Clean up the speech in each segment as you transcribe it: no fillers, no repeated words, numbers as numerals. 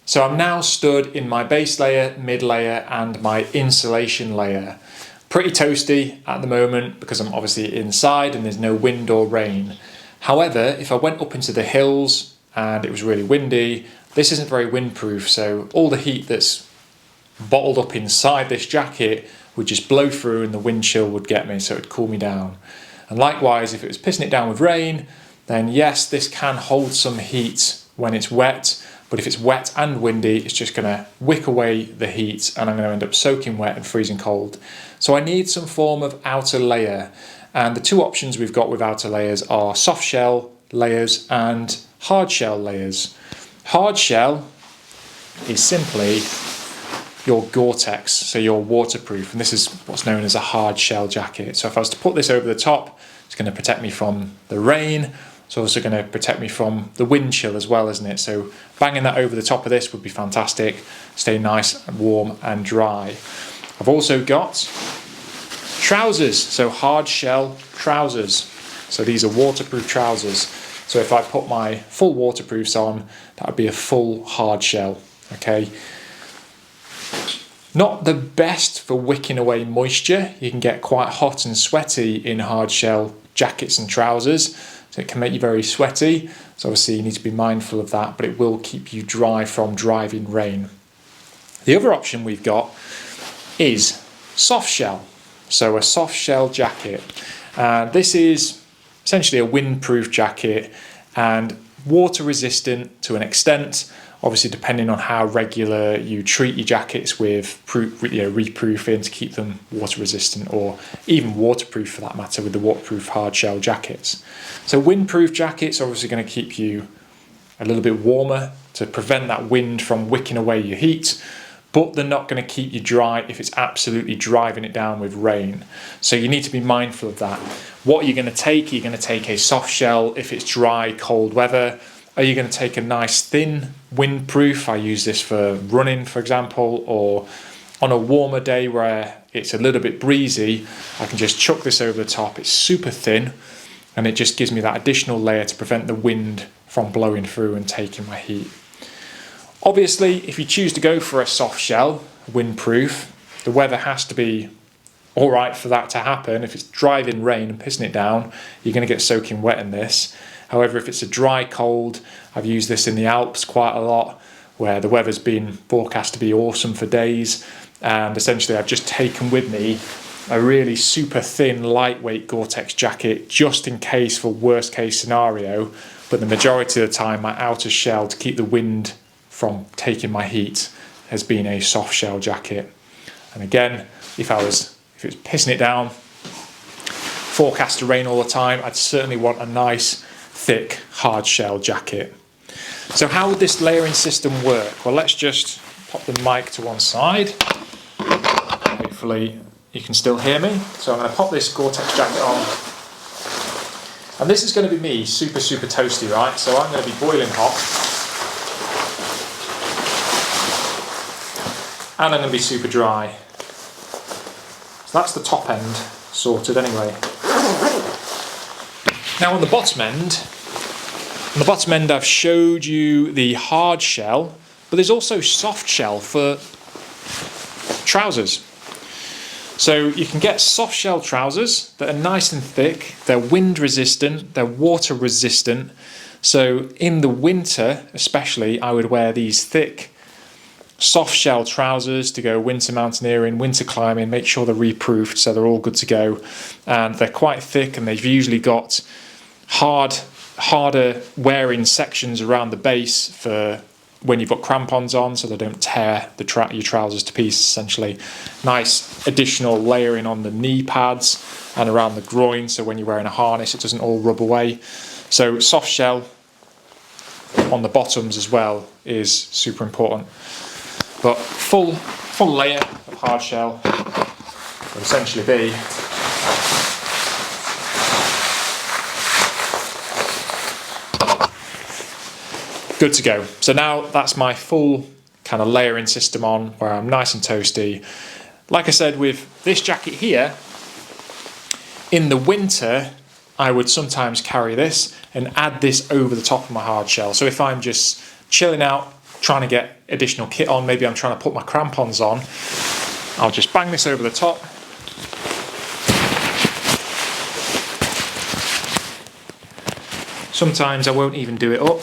So I'm now stood in my base layer, mid layer, and my insulation layer. Pretty toasty at the moment because I'm obviously inside and there's no wind or rain. However, if I went up into the hills and it was really windy, this isn't very windproof, so all the heat that's bottled up inside this jacket would just blow through and the wind chill would get me, so it would cool me down. And likewise, if it was pissing it down with rain, then yes, this can hold some heat when it's wet, but if it's wet and windy, it's just going to wick away the heat and I'm going to end up soaking wet and freezing cold. So I need some form of outer layer, and the two options we've got with outer layers are soft shell layers and hard shell layers. Hard shell is simply your Gore-Tex, so you're waterproof, and this is what's known as a hard shell jacket. So if I was to put this over the top, it's going to protect me from the rain. It's also going to protect me from the wind chill as well, isn't it? So banging that over the top of this would be fantastic. Stay nice and warm and dry. I've also got trousers, so hard shell trousers. So these are waterproof trousers. So if I put my full waterproofs on, that would be a full hard shell, okay? Not the best for wicking away moisture. You can get quite hot and sweaty in hard shell jackets and trousers. So it can make you very sweaty. So obviously you need to be mindful of that, but it will keep you dry from driving rain. The other option we've got is soft shell. So a soft shell jacket. This is essentially a windproof jacket and water resistant to an extent. Obviously, depending on how regular you treat your jackets with reproofing to keep them water resistant, or even waterproof for that matter with the waterproof hard shell jackets. So windproof jackets are obviously going to keep you a little bit warmer to prevent that wind from wicking away your heat, but they're not going to keep you dry if it's absolutely driving it down with rain. So you need to be mindful of that. What are you going to take? You're going to take a soft shell if it's dry, cold weather. Are you going to take a nice thin windproof? I use this for running, for example, or on a warmer day where it's a little bit breezy, I can just chuck this over the top. It's super thin and it just gives me that additional layer to prevent the wind from blowing through and taking my heat. Obviously, if you choose to go for a soft shell, windproof, the weather has to be all right for that to happen. If it's driving rain and pissing it down, you're going to get soaking wet in this. However, if it's a dry cold, I've used this in the Alps quite a lot, where the weather's been forecast to be awesome for days, and essentially I've just taken with me a really super thin, lightweight Gore-Tex jacket, just in case for worst case scenario, but the majority of the time my outer shell to keep the wind from taking my heat has been a soft shell jacket. And again, if it was pissing it down, forecast to rain all the time, I'd certainly want a nice thick hard shell jacket. So how would this layering system work? Well, let's just pop the mic to one side. Hopefully you can still hear me. So I'm going to pop this Gore-Tex jacket on. And this is going to be me super toasty, right? So I'm going to be boiling hot. And I'm going to be super dry. So that's the top end sorted anyway. Now on the bottom end I've showed you the hard shell, but there's also soft shell for trousers. So you can get soft shell trousers that are nice and thick, they're wind resistant, they're water resistant. So in the winter especially, I would wear these thick soft shell trousers to go winter mountaineering, winter climbing, make sure they're reproofed so they're all good to go. And they're quite thick and they've usually got harder wearing sections around the base for when you've got crampons on, so they don't tear your trousers to pieces essentially. Nice additional layering on the knee pads and around the groin, so when you're wearing a harness it doesn't all rub away. So soft shell on the bottoms as well is super important. But full layer of hard shell will essentially be good to go. So now that's my full kind of layering system on, where I'm nice and toasty. Like I said, with this jacket here, in the winter I would sometimes carry this and add this over the top of my hard shell. So if I'm just chilling out trying to get additional kit on, maybe I'm trying to put my crampons on, I'll just bang this over the top. Sometimes I won't even do it up.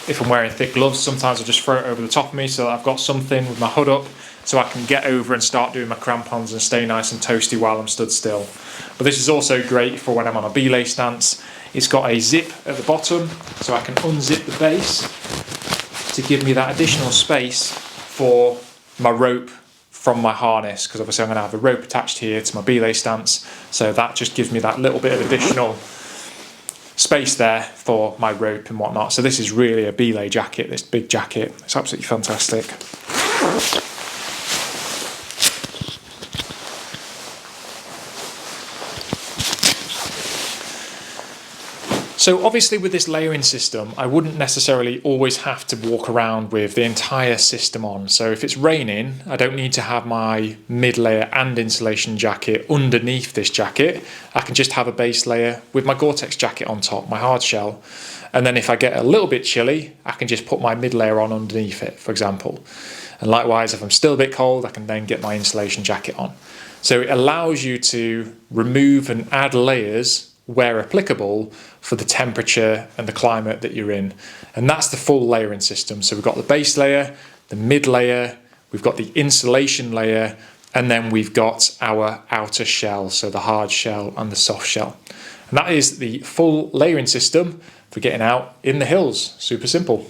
If I'm wearing thick gloves, sometimes I'll just throw it over the top of me so that I've got something with my hood up so I can get over and start doing my crampons and stay nice and toasty while I'm stood still. But this is also great for when I'm on a belay stance. It's got a zip at the bottom so I can unzip the base to give me that additional space for my rope from my harness, because obviously I'm going to have a rope attached here to my belay stance, so that just gives me that little bit of additional space there for my rope and whatnot. So this is really a belay jacket, this big jacket. It's absolutely fantastic. So obviously with this layering system, I wouldn't necessarily always have to walk around with the entire system on. So if it's raining, I don't need to have my mid layer and insulation jacket underneath this jacket. I can just have a base layer with my Gore-Tex jacket on top, my hard shell. And then if I get a little bit chilly, I can just put my mid layer on underneath it, for example. And likewise, if I'm still a bit cold, I can then get my insulation jacket on. So it allows you to remove and add layers where applicable for the temperature and the climate that you're in. And that's the full layering system. So we've got the base layer, the mid layer, we've got the insulation layer, and then we've got our outer shell, so the hard shell and the soft shell. And that is the full layering system for getting out in the hills. Super simple.